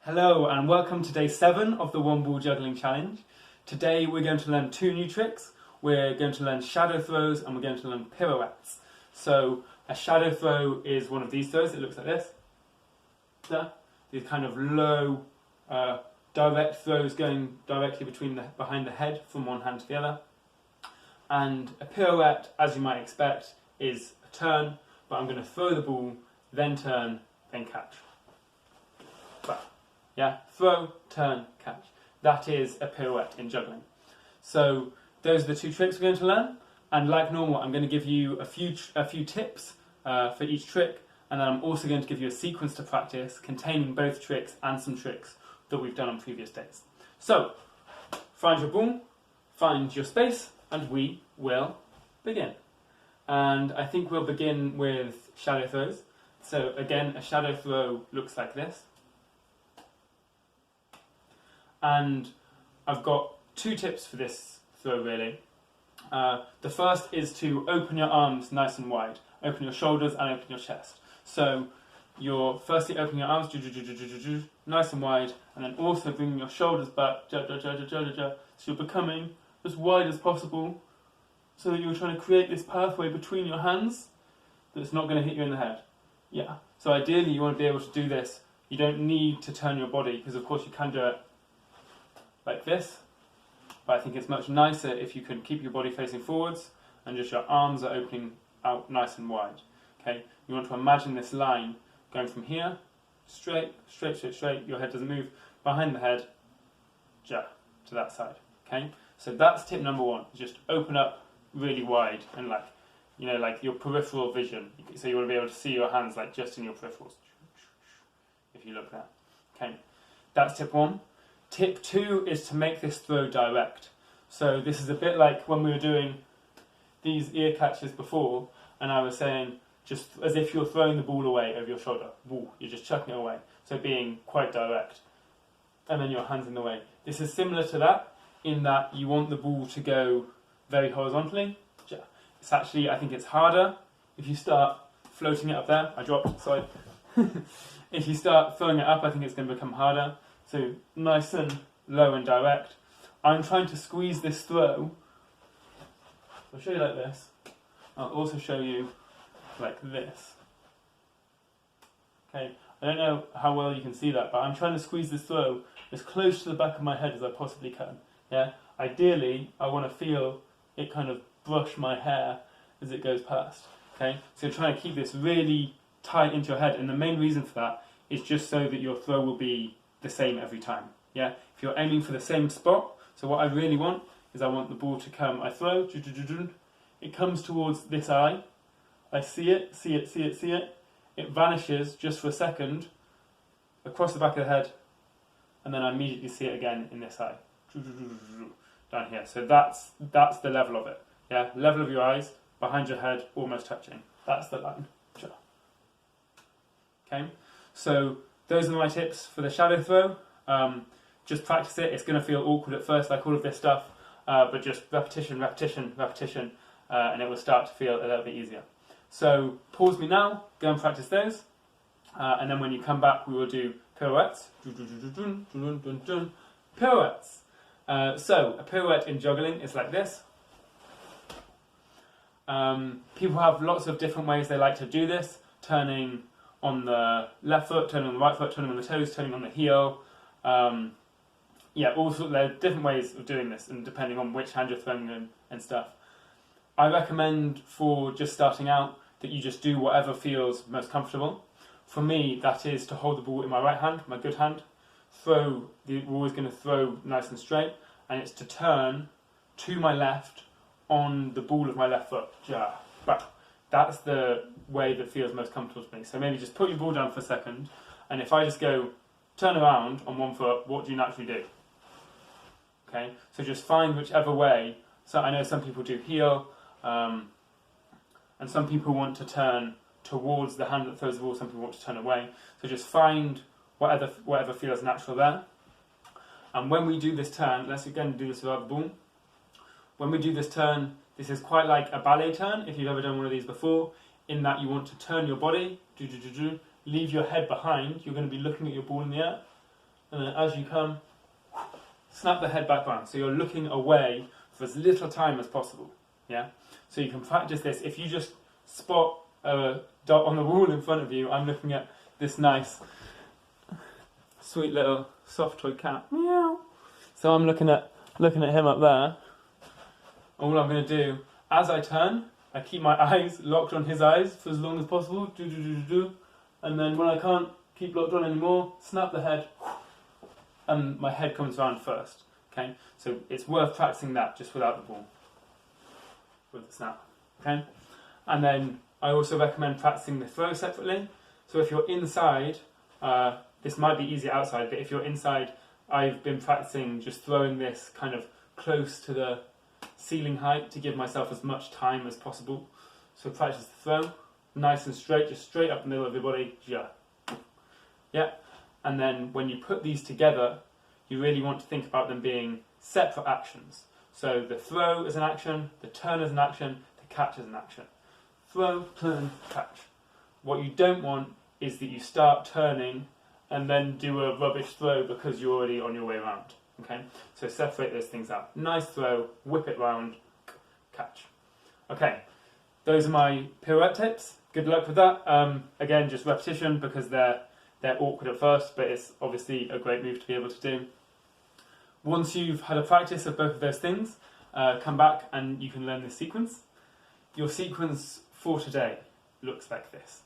Hello and welcome to day 7 of the One Ball Juggling Challenge. Today we're going to learn 2 new tricks. We're going to learn shadow throws and we're going to learn pirouettes. So a shadow throw is one of these throws. It looks like this. These kind of low, direct throws going directly behind the head from one hand to the other. And a pirouette, as you might expect, is a turn, but I'm going to throw the ball, then turn, then catch. Yeah, throw, turn, catch. That is a pirouette in juggling. So those are the 2 tricks we're going to learn. And like normal, I'm going to give you a few tips for each trick, and then I'm also going to give you a sequence to practice containing both tricks and some tricks that we've done on previous days. So find your ball, find your space, and we will begin. And I think we'll begin with shadow throws. So again, a shadow throw looks like this. And I've got 2 tips for this throw really. The first is to open your arms nice and wide. Open your shoulders and open your chest. So you're firstly opening your arms nice and wide, and then also bringing your shoulders back. So you're becoming as wide as possible, so that you're trying to create this pathway between your hands that's not going to hit you in the head. Yeah. So ideally you want to be able to do this. You don't need to turn your body, because of course you can do it like this, but I think it's much nicer if you can keep your body facing forwards and just your arms are opening out nice and wide. Okay, you want to imagine this line going from here, straight, straight, straight, straight, your head doesn't move, behind the head, to that side. Okay, so that's tip number 1, just open up really wide and like your peripheral vision. So you want to be able to see your hands like just in your peripherals, if you look there. Okay, that's tip 1. Tip 2 is to make this throw direct. So this is a bit like when we were doing these ear catches before, and I was saying just as if you're throwing the ball away over your shoulder. You're just chucking it away. So being quite direct. And then your hands in the way. This is similar to that, in that you want the ball to go very horizontally. It's actually, I think it's harder if you start floating it up there. I dropped, sorry. If you start throwing it up, I think it's going to become harder. So nice and low and direct. I'm trying to squeeze this throw. I'll show you like this. I'll also show you like this. Okay, I don't know how well you can see that, but I'm trying to squeeze this throw as close to the back of my head as I possibly can. Yeah. Ideally, I want to feel it kind of brush my hair as it goes past. Okay, so you're trying to keep this really tight into your head, and the main reason for that is just so that your throw will be the same every time. Yeah, if you're aiming for the same spot, so what I really want is I want the ball to come, I throw, it comes towards this eye, I see it, it vanishes just for a second across the back of the head, and then I immediately see it again in this eye, down here. So that's the level of it. Yeah, level of your eyes, behind your head, almost touching. That's the line. Okay, so those are my tips for the shadow throw. Just practice it. It's going to feel awkward at first, like all of this stuff, but just repetition, and it will start to feel a little bit easier. So pause me now, go and practice those, and then when you come back we will do pirouettes. Pirouettes. So a pirouette in juggling is like this. People have lots of different ways they like to do this, turning on the left foot, turning on the right foot, turning on the toes, turning on the heel. There are different ways of doing this, and depending on which hand you're throwing in and stuff. I recommend for just starting out that you just do whatever feels most comfortable. For me, that is to hold the ball in my right hand, my good hand. We're always going to throw nice and straight, and it's to turn to my left on the ball of my left foot. That's the way that feels most comfortable to me. So maybe just put your ball down for a second, and if I just go turn around on one foot, what do you naturally do? Okay, so just find whichever way. So I know some people do heel, and some people want to turn towards the hand that throws the ball, some people want to turn away. So just find whatever feels natural there. And when we do this turn, let's again do this without the ball. When we do this turn, this is quite like a ballet turn, if you've ever done one of these before, in that you want to turn your body, leave your head behind. You're going to be looking at your ball in the air, and then as you come, snap the head back round. So you're looking away for as little time as possible. Yeah. So you can practice this. If you just spot a dot on the wall in front of you, I'm looking at this nice, sweet little soft toy cat. Meow. So I'm looking at him up there. All I'm going to do, as I turn, I keep my eyes locked on his eyes for as long as possible. And then when I can't keep locked on anymore, snap the head, and my head comes round first. Okay, so it's worth practicing that just without the ball, with the snap. Okay, and then I also recommend practicing the throw separately. So if you're inside, this might be easier outside, but if you're inside, I've been practicing just throwing this kind of close to the ceiling height to give myself as much time as possible. So practice the throw, nice and straight, just straight up the middle of your body. Yeah. And then when you put these together, you really want to think about them being separate actions. So the throw is an action, the turn is an action, the catch is an action. Throw, turn, catch. What you don't want is that you start turning and then do a rubbish throw because you're already on your way around. Okay, so separate those things out. Nice throw, whip it round, catch. Okay, those are my pirouette tips. Good luck with that. Again, just repetition because they're awkward at first, but it's obviously a great move to be able to do. Once you've had a practice of both of those things, come back and you can learn this sequence. Your sequence for today looks like this.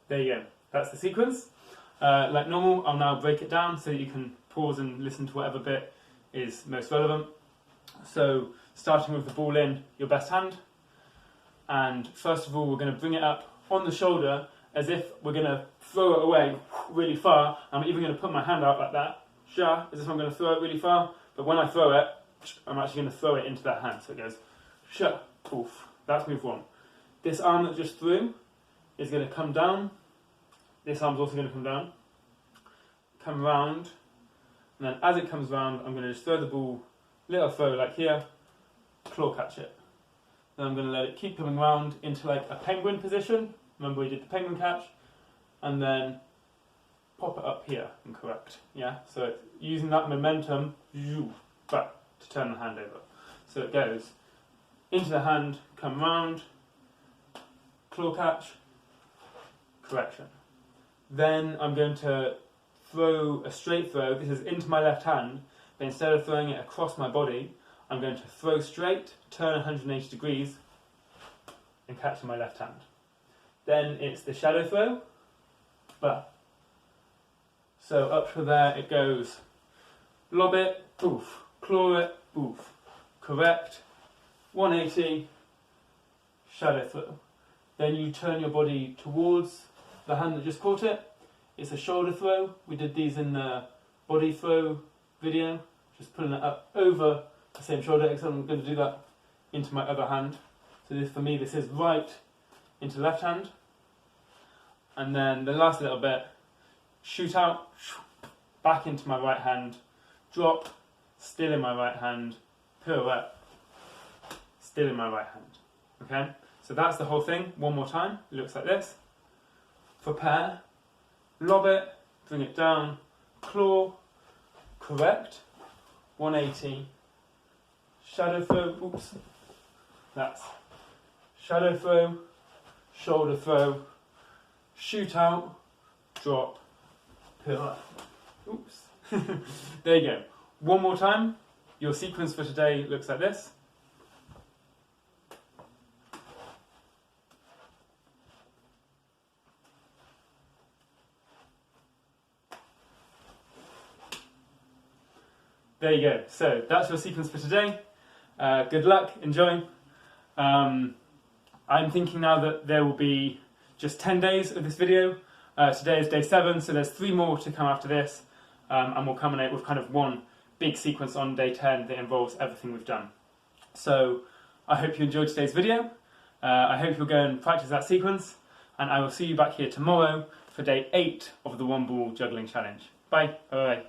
There you go, that's the sequence. Like normal, I'll now break it down so that you can pause and listen to whatever bit is most relevant. So, starting with the ball in your best hand, and first of all we're going to bring it up on the shoulder as if we're going to throw it away really far. I'm even going to put my hand out like that, as if I'm going to throw it really far, but when I throw it, I'm actually going to throw it into that hand, so it goes, poof. That's move one. This arm that just threw is going to come down. This arm's also going to come down, come round, and then as it comes round, I'm going to just throw the ball, little throw like here, claw catch it. Then I'm going to let it keep coming round into like a penguin position. Remember we did the penguin catch, and then pop it up here and correct. Yeah, so it's using that momentum, back to turn the hand over. So it goes into the hand, come round, claw catch, correction. Then I'm going to throw a straight throw. This is into my left hand, but instead of throwing it across my body, I'm going to throw straight, turn 180 degrees, and catch in my left hand. Then it's the shadow throw. So up to there it goes, lob it, poof, claw it, poof, correct, 180, shadow throw. Then you turn your body towards the hand that just caught it. It's a shoulder throw. We did these in the body throw video, just pulling it up over the same shoulder, except I'm going to do that into my other hand. So this, for me, this is right into left hand. And then the last little bit, shoot out, back into my right hand, drop, still in my right hand, pirouette, still in my right hand. Okay? So that's the whole thing. One more time. It looks like this. For pair, lob it, bring it down, claw, correct, 180, shadow throw, that's shadow throw, shoulder throw, shoot out, drop, pirouette. There you go. One more time. Your sequence for today looks like this. There you go. So that's your sequence for today. Good luck, enjoy. I'm thinking now that there will be just 10 days of this video. Today is day 7, so there's 3 more to come after this, and we'll culminate with kind of one big sequence on day 10 that involves everything we've done. So I hope you enjoyed today's video. I hope you'll go and practice that sequence, and I will see you back here tomorrow for day 8 of the One Ball Juggling Challenge. Bye. Bye.